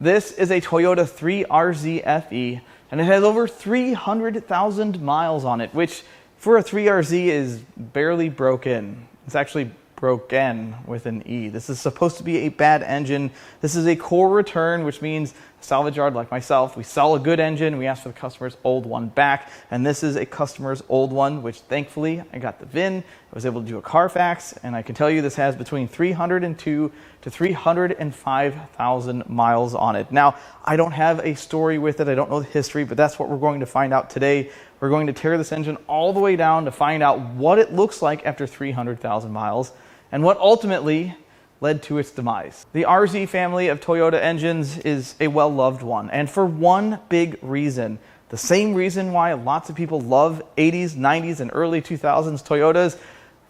This is a Toyota 3RZ FE, and it has over 300,000 miles on it, which for a 3RZ is barely broken. It's actually broken with an E. This is supposed to be a bad engine. This is a core return, which means a salvage yard like myself, we sell a good engine, we ask for the customer's old one back, and this is a customer's old one, which thankfully I got the VIN, I was able to do a carfax, and I can tell you this has between 302 to 305,000 miles on it. Now, I don't have a story with it, I don't know the history, but that's what we're going to find out today. We're going to tear this engine all the way down to find out what it looks like after 300,000 miles, and what ultimately led to its demise. The RZ family of Toyota engines is a well-loved one, and for one big reason. The same reason why lots of people love 80s, 90s, and early 2000s Toyotas.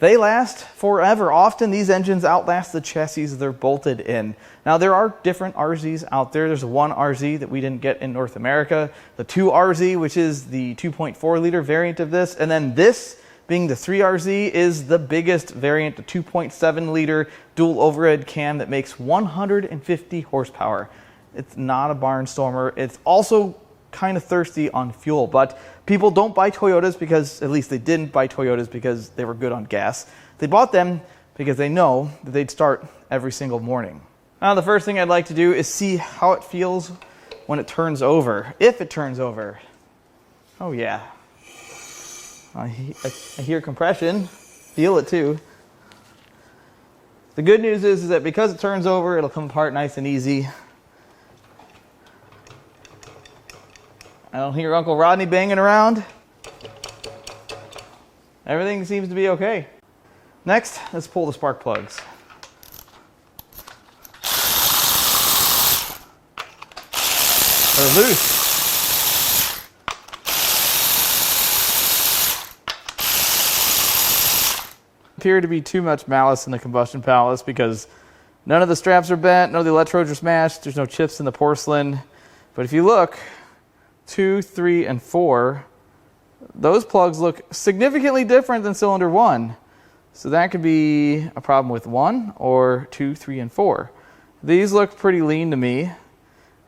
They last forever. Often these engines outlast the chassis they're bolted in. Now there are different RZs out there. There's one RZ that we didn't get in North America, the 2RZ, which is the 2.4 liter variant of this, and then this being the 3RZ is the biggest variant, the 2.7 liter dual overhead cam that makes 150 horsepower. It's not a barnstormer. It's also kind of thirsty on fuel, but people don't buy Toyotas because, at least they didn't buy Toyotas because they were good on gas. They bought them because they know that they'd start every single morning. Now the first thing I'd like to do is see how it feels when it turns over, if it turns over. Oh yeah. I hear compression, feel it too. The good news is that because it turns over, it'll come apart nice and easy. I don't hear Uncle Rodney banging around. Everything seems to be okay. Next, let's pull the spark plugs. They're loose. Appear to be too much malice in the combustion palace because none of the straps are bent, none of the electrodes are smashed, there's no chips in the porcelain. But if you look, 2, 3, and 4, those plugs look significantly different than cylinder 1. So that could be a problem with 1 or 2, 3, and 4. These look pretty lean to me,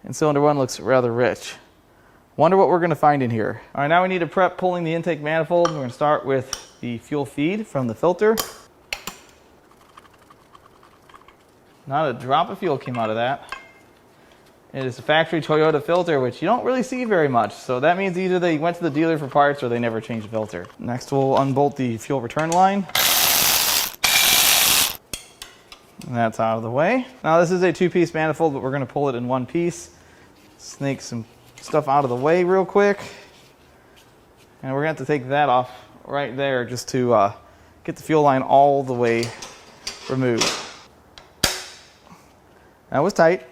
and cylinder 1 looks rather rich. Wonder what we're going to find in here. All right, now we need to prep pulling the intake manifold. We're going to start with the fuel feed from the filter. Not a drop of fuel came out of that. It is a factory Toyota filter, which you don't really see very much. So that means either they went to the dealer for parts or they never changed the filter. Next, we'll unbolt the fuel return line. And that's out of the way. Now this is a 2-piece manifold, but we're going to pull it in 1 piece. Snake some stuff out of the way real quick. And we're going to have to take that off right there just to get the fuel line all the way removed. That was tight.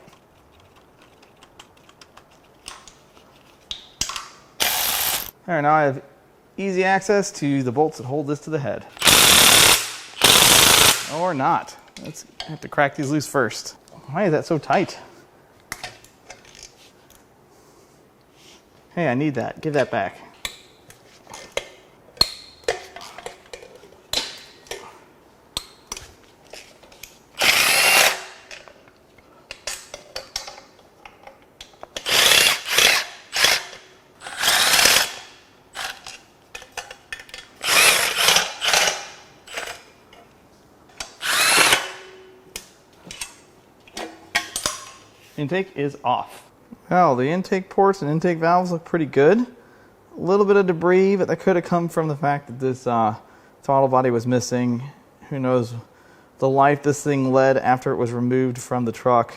All right, now I have easy access to the bolts that hold this to the head. Or not. Let's have to crack these loose first. Why is that so tight? Hey, I need that. Give that back. Intake is off. Well, the intake ports and intake valves look pretty good. A little bit of debris, but that could have come from the fact that this throttle body was missing. Who knows the life this thing led after it was removed from the truck.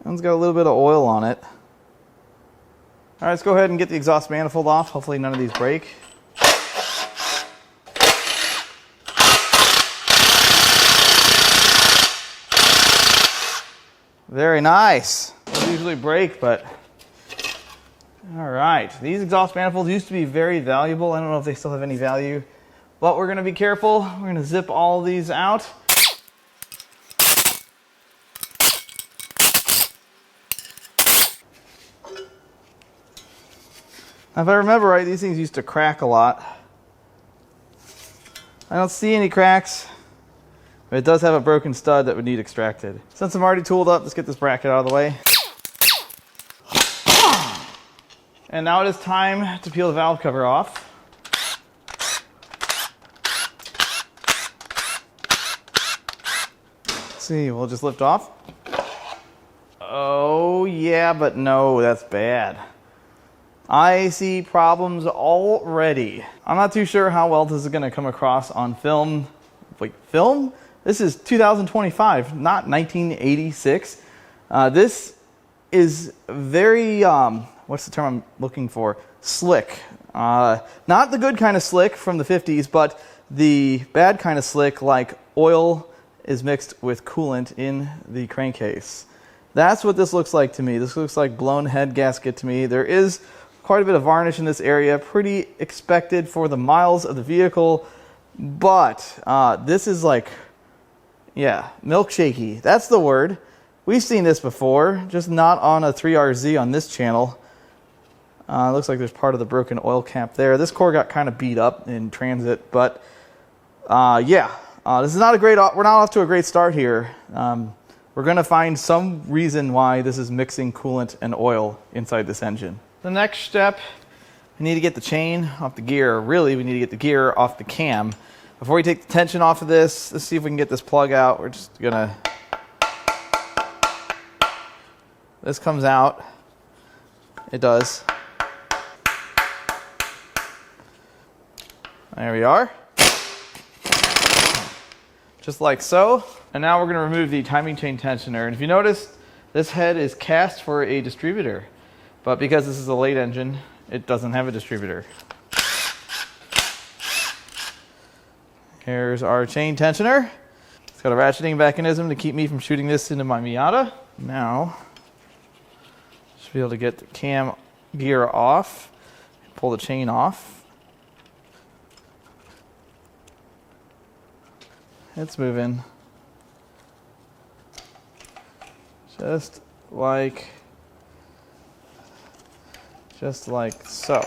It's got a little bit of oil on it. All right, let's go ahead and get the exhaust manifold off. Hopefully none of these break. Very nice. Those usually break, but all right. These exhaust manifolds used to be very valuable. I don't know if they still have any value, but we're going to be careful. We're going to zip all these out. Now, if I remember right, these things used to crack a lot. I don't see any cracks. But it does have a broken stud that would need extracted. Since I'm already tooled up, let's get this bracket out of the way. And now it is time to peel the valve cover off. Let's see, we'll just lift off. Oh yeah, but no, that's bad. I see problems already. I'm not too sure how well this is gonna come across on film. Wait, film? This is 2025, not 1986. This is very, what's the term I'm looking for? Slick. Not the good kind of slick from the 50s, but the bad kind of slick, like oil is mixed with coolant in the crankcase. That's what this looks like to me. This looks like blown head gasket to me. There is quite a bit of varnish in this area, pretty expected for the miles of the vehicle, but this is like, yeah, milkshakey. That's the word. We've seen this before, just not on a 3RZ on this channel. Looks like there's part of the broken oil cap there. This core got kind of beat up in transit, but yeah, this is not a great, we're not off to a great start here. We're gonna find some reason why this is mixing coolant and oil inside this engine. The next step, we need to get the chain off the gear. Really, we need to get the gear off the cam. Before we take the tension off of this, let's see if we can get this plug out. We're just gonna, this comes out. It does. There we are. Just like so. And now we're gonna remove the timing chain tensioner. And if you notice, this head is cast for a distributor. But because this is a late engine, it doesn't have a distributor. Here's our chain tensioner. It's got a ratcheting mechanism to keep me from shooting this into my Miata. Now, should be able to get the cam gear off, pull the chain off. It's moving. Just like so.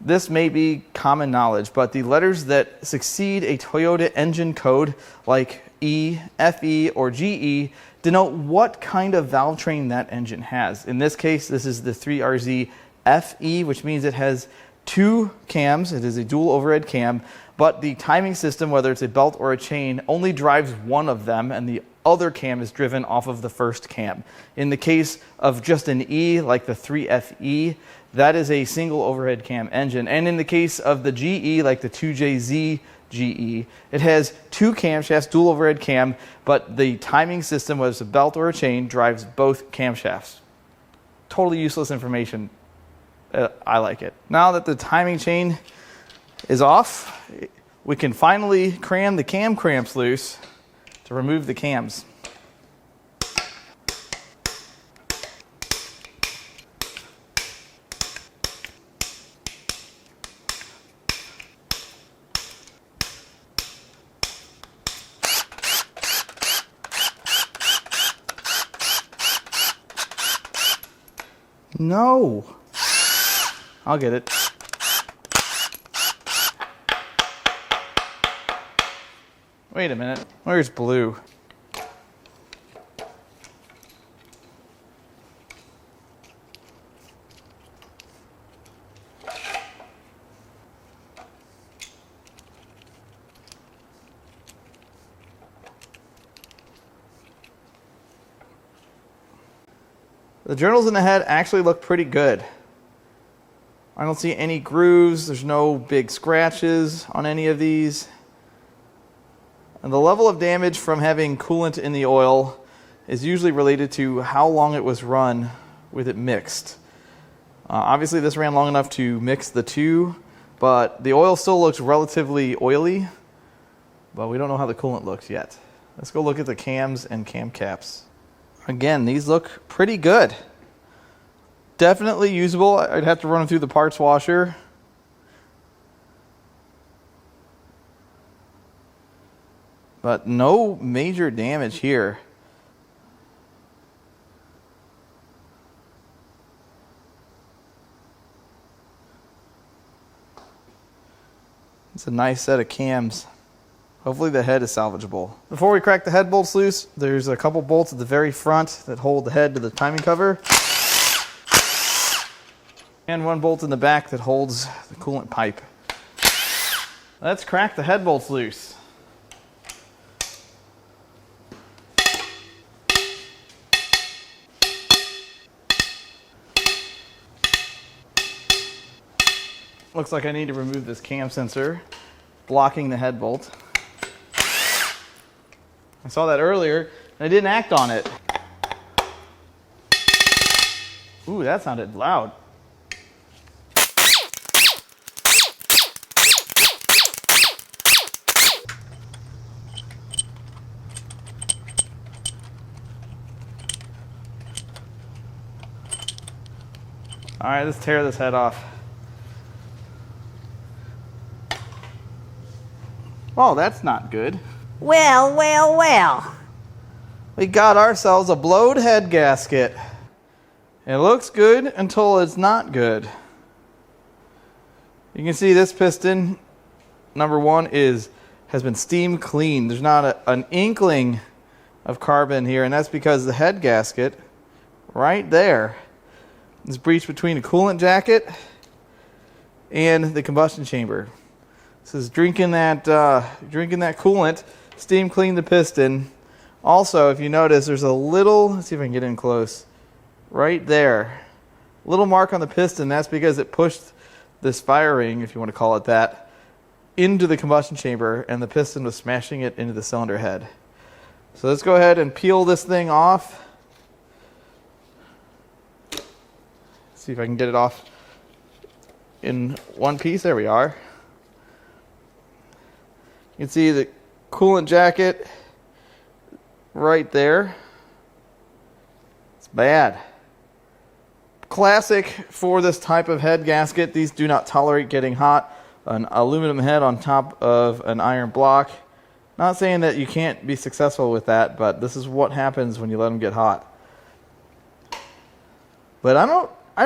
This may be common knowledge, but the letters that succeed a Toyota engine code like E, FE, or GE denote what kind of valve train that engine has. In this case, this is the 3RZ FE, which means it has two cams. It is a dual overhead cam, but the timing system, whether it's a belt or a chain, only drives one of them, and the other cam is driven off of the first cam. In the case of just an E, like the 3FE, that is a single overhead cam engine. And in the case of the GE, like the 2JZ GE, it has two camshafts, dual overhead cam, but the timing system, whether it's a belt or a chain, drives both camshafts. Totally useless information. I like it. Now that the timing chain is off, we can finally cram the cam cramps loose to remove the cams. No. I'll get it. Wait a minute. Where's blue? The journals in the head actually look pretty good. I don't see any grooves. There's no big scratches on any of these. And the level of damage from having coolant in the oil is usually related to how long it was run with it mixed. Obviously this ran long enough to mix the two, but the oil still looks relatively oily, but we don't know how the coolant looks yet. Let's go look at the cams and cam caps. Again, these look pretty good. Definitely usable. I'd have to run them through the parts washer. But no major damage here. It's a nice set of cams. Hopefully the head is salvageable. Before we crack the head bolts loose, there's a couple bolts at the very front that hold the head to the timing cover. And one bolt in the back that holds the coolant pipe. Let's crack the head bolts loose. Looks like I need to remove this cam sensor blocking the head bolt. I saw that earlier and I didn't act on it. Ooh, that sounded loud. All right, let's tear this head off. Oh, that's not good. Well, well, well. We got ourselves a blowed head gasket. It looks good until it's not good. You can see this piston, number one, has been steam cleaned. There's not an inkling of carbon here, and that's because the head gasket, right there, is breached between the coolant jacket and the combustion chamber. This is drinking that coolant, steam cleaned the piston. Also, if you notice, there's a little, let's see if I can get in close, right there, little mark on the piston. That's because it pushed this fire ring, if you want to call it that, into the combustion chamber, and the piston was smashing it into the cylinder head. So let's go ahead and peel this thing off. See if I can get it off in one piece. There we are. You can see the coolant jacket right there. It's bad. Classic for this type of head gasket. These do not tolerate getting hot. An aluminum head on top of an iron block. Not saying that you can't be successful with that, but this is what happens when you let them get hot. But I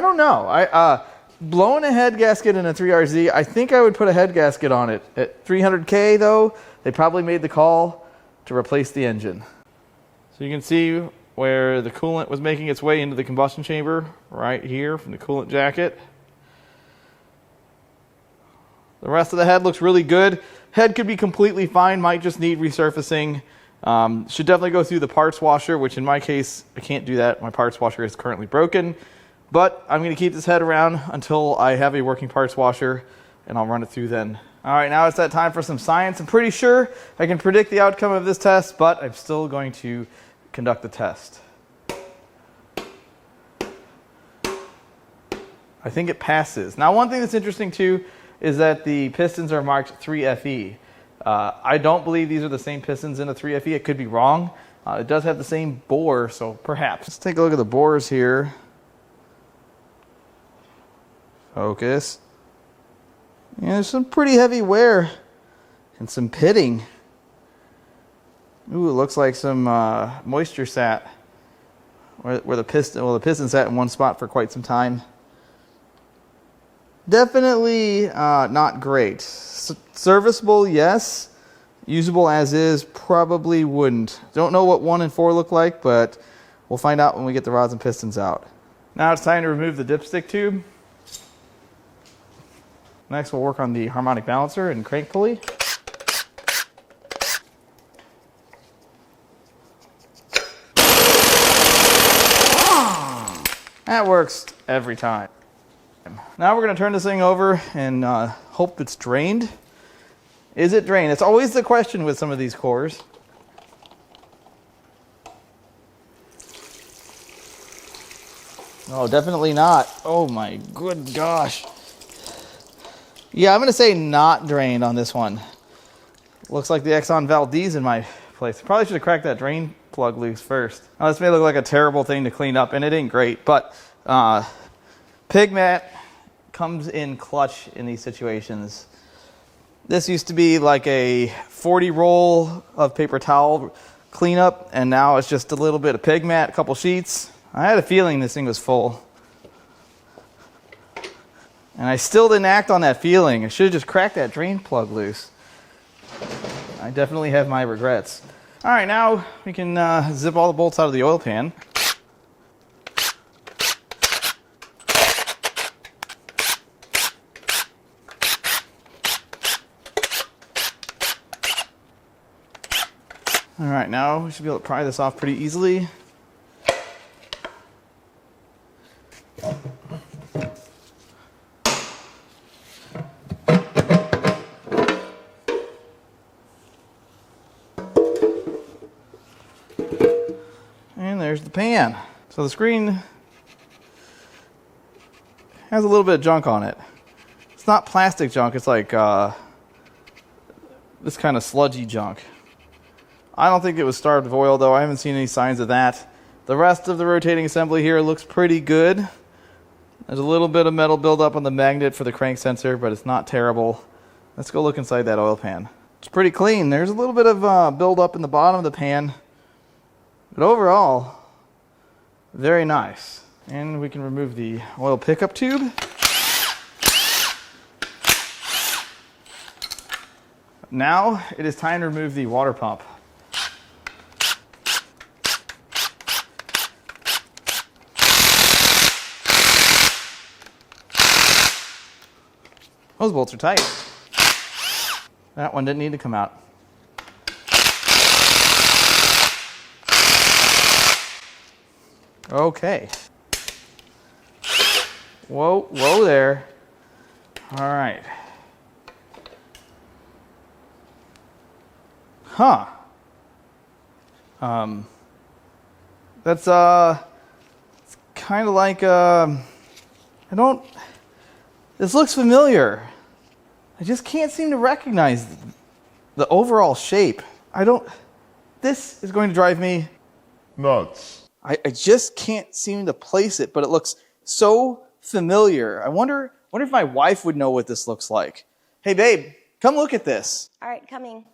don't know. Blowing a head gasket in a 3RZ, I think I would put a head gasket on it. At 300K though, they probably made the call to replace the engine. So you can see where the coolant was making its way into the combustion chamber, right here from the coolant jacket. The rest of the head looks really good. Head could be completely fine, might just need resurfacing. Should definitely go through the parts washer, which in my case, I can't do that. My parts washer is currently broken. But I'm going to keep this head around until I have a working parts washer, and I'll run it through then. All right, now it's that time for some science. I'm pretty sure I can predict the outcome of this test, but I'm still going to conduct the test. I think it passes. Now, one thing that's interesting too is that the pistons are marked 3FE. I don't believe these are the same pistons in a 3FE. It could be wrong. It does have the same bore, so perhaps. Let's take a look at the bores here. Focus. Yeah, there's some pretty heavy wear and some pitting. Ooh, it looks like some moisture sat where the piston sat in one spot for quite some time. Definitely not great. Serviceable, yes. Usable as is, probably wouldn't. Don't know what 1 and 4 look like, but we'll find out when we get the rods and pistons out. Now it's time to remove the dipstick tube. Next, we'll work on the harmonic balancer and crank pulley. That works every time. Now we're going to turn this thing over and hope it's drained. Is it drained? It's always the question with some of these cores. Oh, definitely not. Oh my good gosh. Yeah, I'm going to say not drained on this one. Looks like the Exxon Valdez in my place. Probably should have cracked that drain plug loose first. Now, this may look like a terrible thing to clean up, and it ain't great, but pig mat comes in clutch in these situations. This used to be like a 40 roll of paper towel cleanup, and now it's just a little bit of pig mat, a couple sheets. I had a feeling this thing was full. And I still didn't act on that feeling. I should have just cracked that drain plug loose. I definitely have my regrets. All right, now we can zip all the bolts out of the oil pan. All right, now we should be able to pry this off pretty easily. And there's the pan. So the screen has a little bit of junk on it. It's not plastic junk, it's like this kind of sludgy junk. I don't think it was starved of oil though. I haven't seen any signs of that. The rest of the rotating assembly here looks pretty good. There's a little bit of metal buildup on the magnet for the crank sensor, but it's not terrible. Let's go look inside that oil pan. It's pretty clean. There's a little bit of buildup in the bottom of the pan, but overall, very nice. And we can remove the oil pickup tube. Now it is time to remove the water pump. Those bolts are tight. That one didn't need to come out. Okay. Whoa there. All right. Huh. That's it's kind of like this looks familiar. I just can't seem to recognize the overall shape. This is going to drive me nuts. I just can't seem to place it, but it looks so familiar. I wonder if my wife would know what this looks like. Hey babe, come look at this. All right, coming.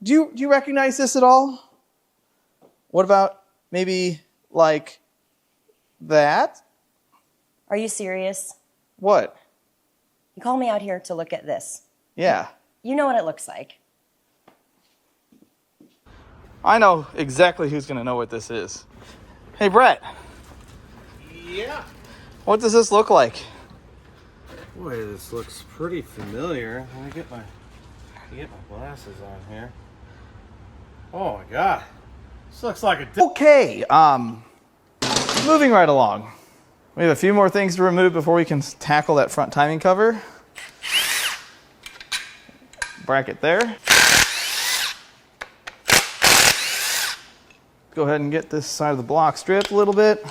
Do you recognize this at all? What about maybe like that? Are you serious? What? You call me out here to look at this. Yeah. You know what it looks like. I know exactly who's going to know what this is. Hey, Brett. Yeah. What does this look like? Boy, this looks pretty familiar. Let me get my glasses on here. Oh my God. This looks like a... Okay, moving right along. We have a few more things to remove before we can tackle that front timing cover. Bracket there. Go ahead and get this side of the block stripped a little bit.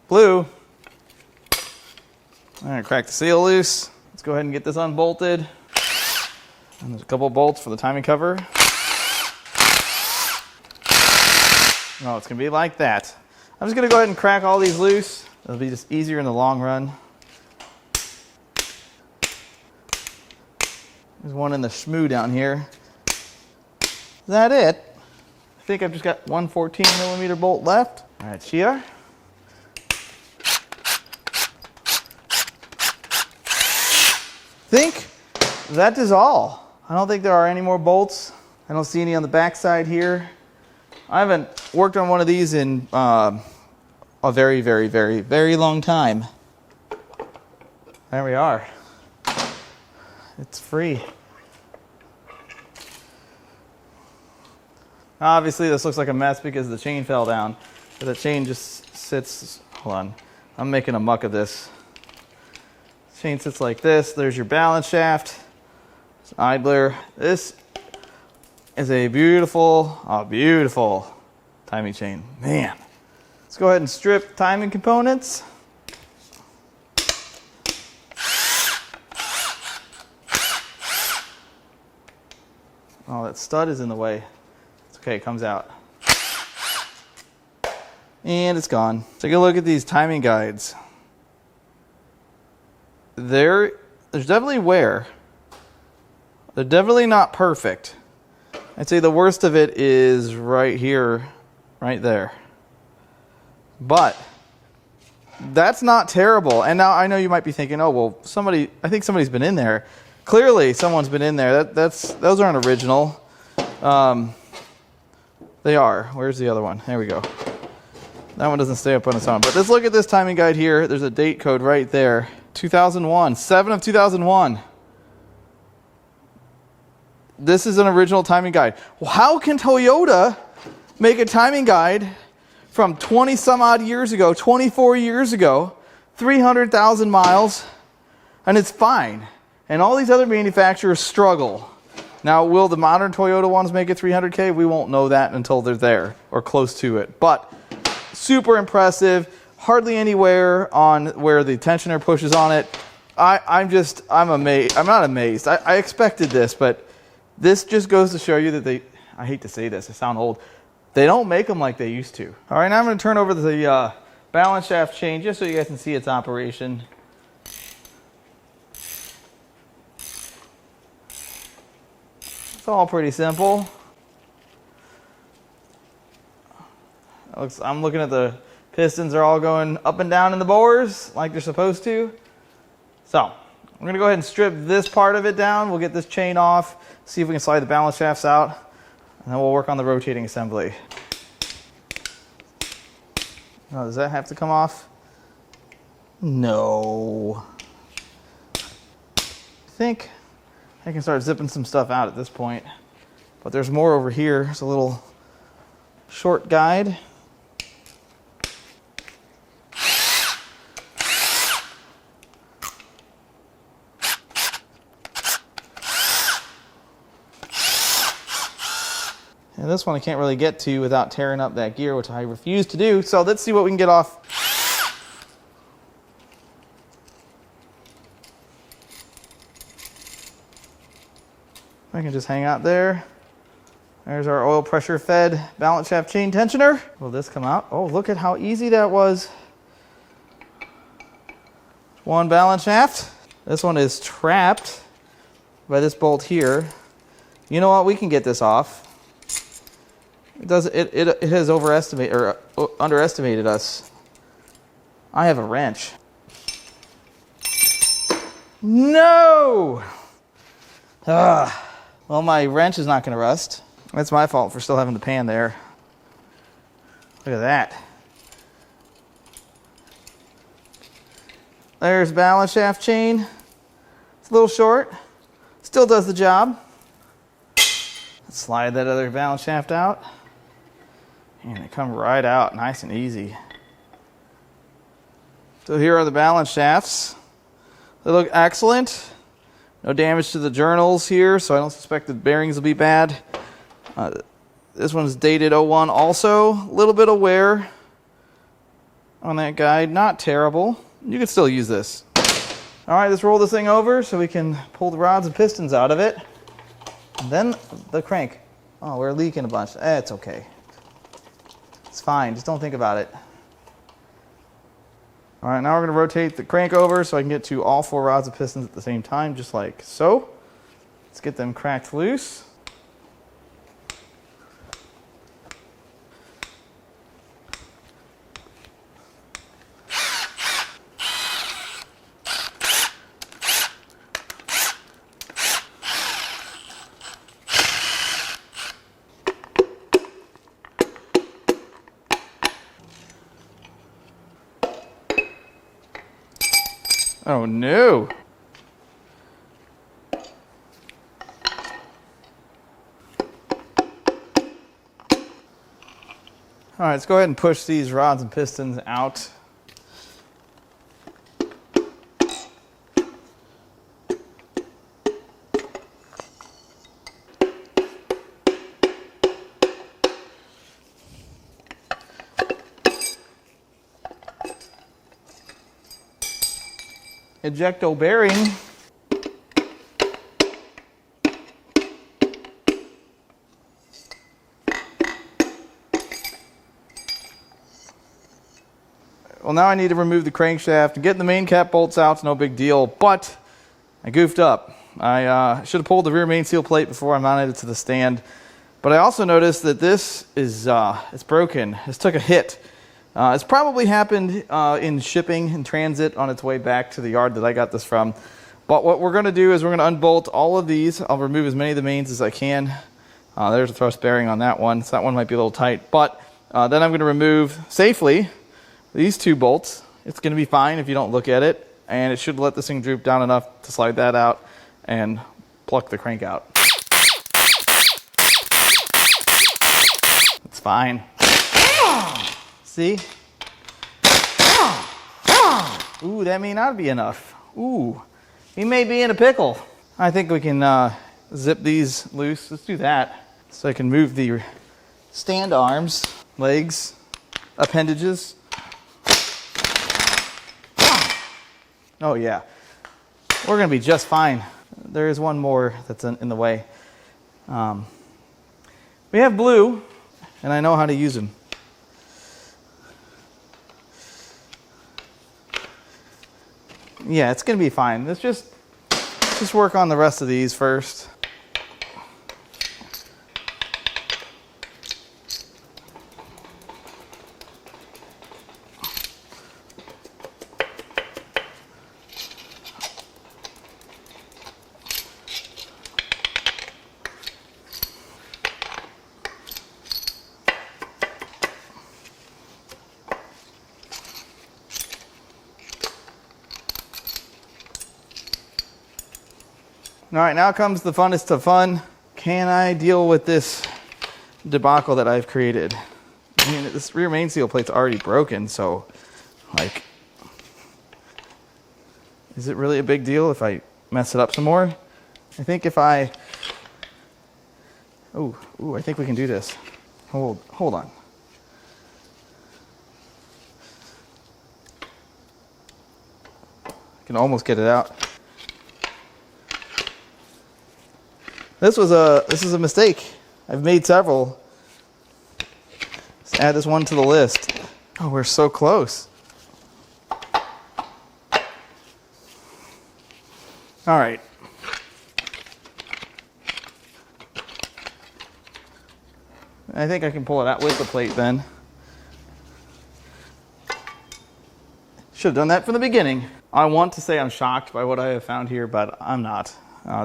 Blue. All right, crack the seal loose. Let's go ahead and get this unbolted. And there's a couple bolts for the timing cover. No, it's gonna be like that. I'm just gonna go ahead and crack all these loose. It'll be just easier in the long run. There's one in the shmoo down here. Is that it? I think I've just got one 14mm bolt left. All right, Shia. I think that is all. I don't think there are any more bolts. I don't see any on the back side here. I haven't worked on one of these in a very, very, very, very long time. There we are. It's free. Obviously this looks like a mess because the chain fell down. But the chain just sits, hold on, I'm making a muck of this. Chain sits like this. There's your balance shaft. It's an idler. This is a beautiful timing chain. Man. Let's go ahead and strip timing components. Oh, that stud is in the way. It's okay, it comes out. And it's gone. Take a look at these timing guides. There's definitely wear. They're definitely not perfect. I'd say the worst of it is right here, right there. But That's not terrible. And now I know you might be thinking, oh, well, I think somebody's been in there. Clearly, someone's been in there. Those aren't original. They are. Where's the other one? There we go. That one doesn't stay up on its own. But let's look at this timing guide here. There's a date code right there. 2001. 7 of 2001. This is an original timing guide. Well, how can Toyota make a timing guide from 20 some odd years ago, 24 years ago, 300,000 miles, and it's fine? And all these other manufacturers struggle. Now, will the modern Toyota ones make it 300K? We won't know that until they're there or close to it. But super impressive. Hardly anywhere on where the tensioner pushes on it. I'm amazed. I'm not amazed. I expected this, but this just goes to show you that I hate to say this, I sound old. They don't make them like they used to. All right, now I'm going to turn over the balance shaft chain just so you guys can see its operation. It's all pretty simple. I'm looking at the pistons are all going up and down in the bores like they're supposed to. So I'm going to go ahead and strip this part of it down. We'll get this chain off, see if we can slide the balance shafts out, and then we'll work on the rotating assembly. Oh, does that have to come off? No. I think I can start zipping some stuff out at this point. But there's more over here. There's a little short guide. And this one I can't really get to without tearing up that gear, which I refuse to do. So let's see what we can get off. I can just hang out there. There's our oil pressure fed balance shaft chain tensioner. Will this come out? Oh, look at how easy that was. One balance shaft. This one is trapped by this bolt here. You know what? We can get this off. It has overestimated or underestimated us. I have a wrench. No! Well, my wrench is not going to rust. That's my fault for still having the pan there. Look at that. There's balance shaft chain. It's a little short. Still does the job. Let's slide that other balance shaft out. And they come right out nice and easy. So here are the balance shafts. They look excellent. No damage to the journals here, so I don't suspect the bearings will be bad. This one's dated 01 also. A little bit of wear on that guide. Not terrible. You can still use this. All right, let's roll this thing over so we can pull the rods and pistons out of it. And then the crank. Oh, we're leaking a bunch. It's okay. It's fine. Just don't think about it. All right, now we're going to rotate the crank over so I can get to all 4 rods and pistons at the same time, just like so. Let's get them cracked loose. Oh no! All right, let's go ahead and push these rods and pistons out. Ejecto bearing. Well, now I need to remove the crankshaft and getting the main cap bolts out. It's no big deal, but I goofed up. I should have pulled the rear main seal plate before I mounted it to the stand. But I also noticed that this is it's broken. This took a hit. It's probably happened in shipping and transit on its way back to the yard that I got this from. But what we're going to do is we're going to unbolt all of these. I'll remove as many of the mains as I can. There's a thrust bearing on that one, so that one might be a little tight. But then I'm going to remove safely these 2 bolts. It's going to be fine if you don't look at it, and it should let this thing droop down enough to slide that out and pluck the crank out. It's fine. See? Ooh, that may not be enough. Ooh, he may be in a pickle. I think we can zip these loose. Let's do that. So I can move the stand arms, legs, appendages. Oh yeah, we're gonna be just fine. There is one more that's in the way. We have blue, and I know how to use them. Yeah, it's gonna be fine. Let's just work on the rest of these first. All right, now comes the funnest of fun. Can I deal with this debacle that I've created? I mean, this rear main seal plate's already broken, so like, is it really a big deal if I mess it up some more? I think if I, ooh, I think we can do this. Hold on. I can almost get it out. This is a mistake. I've made several. Let's add this one to the list. Oh, we're so close. All right. I think I can pull it out with the plate then. Should have done that from the beginning. I want to say I'm shocked by what I have found here, but I'm not.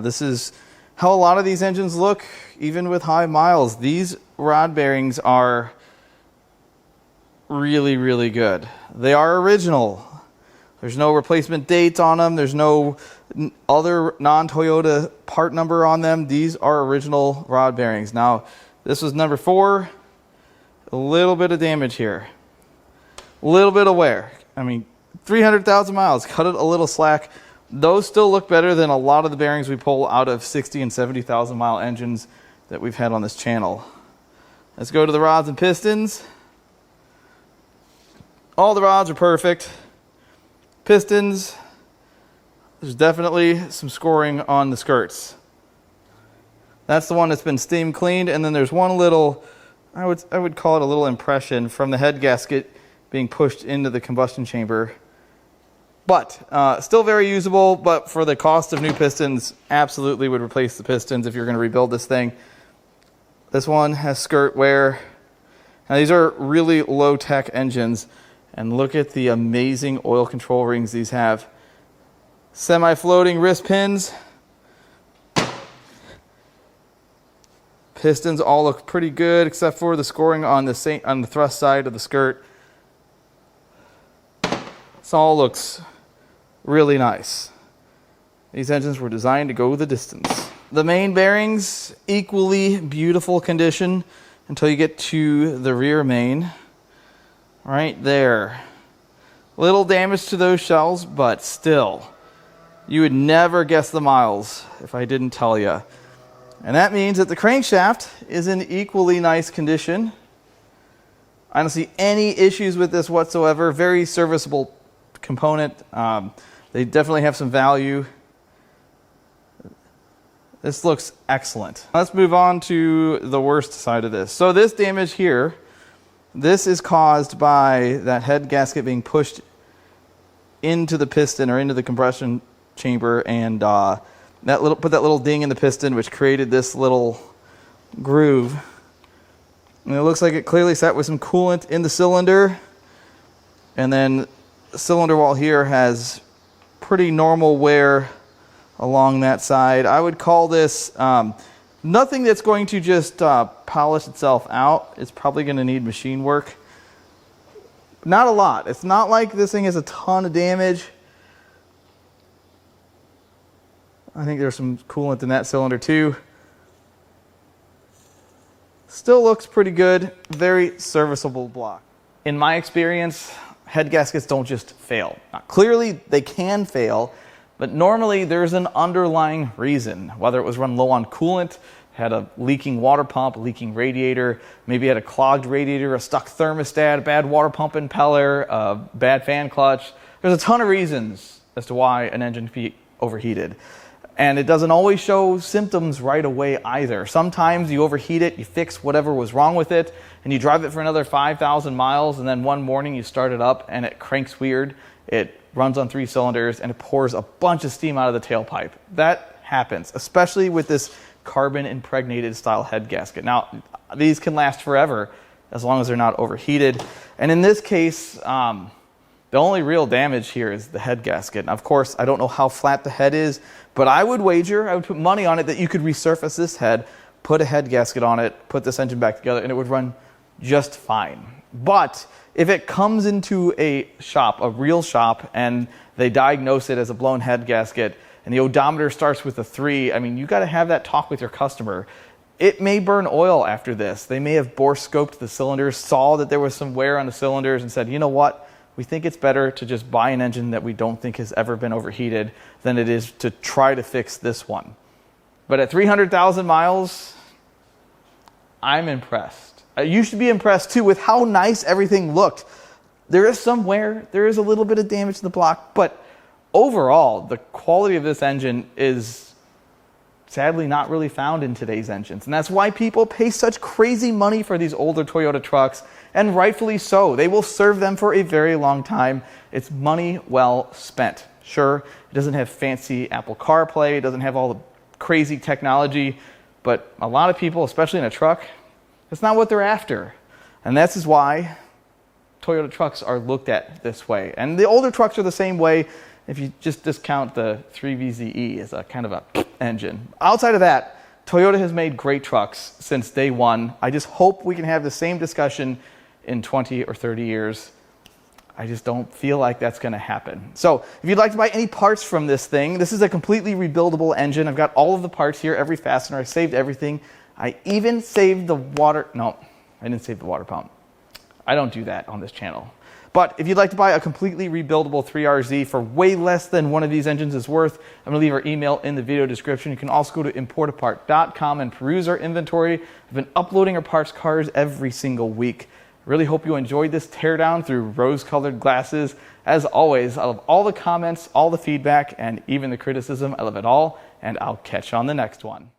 This is how a lot of these engines look, even with high miles. These rod bearings are really, really good. They are original. There's no replacement dates on them. There's no other non-Toyota part number on them. These are original rod bearings. Now, this was number 4. A little bit of damage here. A little bit of wear. I mean, 300,000 miles. Cut it a little slack. Those still look better than a lot of the bearings we pull out of 60 and 70,000 mile engines that we've had on this channel. Let's go to the rods and pistons. All the rods are perfect. Pistons, there's definitely some scoring on the skirts. That's the one that's been steam cleaned, and then there's one little, I would call it a little impression from the head gasket being pushed into the combustion chamber. But still very usable, but for the cost of new pistons, absolutely would replace the pistons if you're going to rebuild this thing. This one has skirt wear. Now these are really low-tech engines, and look at the amazing oil control rings these have. Semi-floating wrist pins. Pistons all look pretty good, except for the scoring on the thrust side of the skirt. This all looks really nice. These engines were designed to go the distance. The main bearings, equally beautiful condition until you get to the rear main. Right there. Little damage to those shells, but still, you would never guess the miles if I didn't tell you. And that means that the crankshaft is in equally nice condition. I don't see any issues with this whatsoever. Very serviceable component. They definitely have some value. This looks excellent. Let's move on to the worst side of this. So this damage here, this is caused by that head gasket being pushed into the piston or into the compression chamber, and put that little ding in the piston, which created this little groove. And it looks like it clearly sat with some coolant in the cylinder. And then the cylinder wall here has pretty normal wear along that side. I would call this nothing that's going to just polish itself out. It's probably going to need machine work. Not a lot. It's not like this thing has a ton of damage. I think there's some coolant in that cylinder too. Still looks pretty good. Very serviceable block. In my experience, head gaskets don't just fail. Now, clearly they can fail, but normally there's an underlying reason. Whether it was run low on coolant, had a leaking water pump, a leaking radiator, maybe had a clogged radiator, a stuck thermostat, a bad water pump impeller, a bad fan clutch. There's a ton of reasons as to why an engine can be overheated. And it doesn't always show symptoms right away either. Sometimes you overheat it, you fix whatever was wrong with it, and you drive it for another 5,000 miles, and then one morning you start it up and it cranks weird, it runs on 3 cylinders, and it pours a bunch of steam out of the tailpipe. That happens, especially with this carbon impregnated style head gasket. Now, these can last forever as long as they're not overheated. And in this case, the only real damage here is the head gasket. And of course, I don't know how flat the head is, but I would put money on it that you could resurface this head, put a head gasket on it, put this engine back together, and it would run just fine. But if it comes into a shop, a real shop, and they diagnose it as a blown head gasket, and the odometer starts with a 3, I mean, you got to have that talk with your customer. It may burn oil after this. They may have bore scoped the cylinders, saw that there was some wear on the cylinders, and said, you know what? We think it's better to just buy an engine that we don't think has ever been overheated than it is to try to fix this one. But at 300,000 miles, I'm impressed. You should be impressed too with how nice everything looked. There is some wear, there is a little bit of damage to the block, but overall, the quality of this engine is sadly not really found in today's engines. And that's why people pay such crazy money for these older Toyota trucks, and rightfully so. They will serve them for a very long time. It's money well spent. Sure, it doesn't have fancy Apple CarPlay, it doesn't have all the crazy technology, but a lot of people, especially in a truck, that's not what they're after. And this is why Toyota trucks are looked at this way. And the older trucks are the same way if you just discount the 3VZE as a kind of a engine. Outside of that, Toyota has made great trucks since day one. I just hope we can have the same discussion in 20 or 30 years. I just don't feel like that's going to happen. So if you'd like to buy any parts from this thing, this is a completely rebuildable engine. I've got all of the parts here, every fastener. I saved everything. I even saved the water. No, I didn't save the water pump. I don't do that on this channel. But if you'd like to buy a completely rebuildable 3RZ for way less than one of these engines is worth, I'm going to leave our email in the video description. You can also go to importapart.com and peruse our inventory. I've been uploading our parts cards every single week. I really hope you enjoyed this teardown through rose-colored glasses. As always, I love all the comments, all the feedback, and even the criticism. I love it all, and I'll catch you on the next one.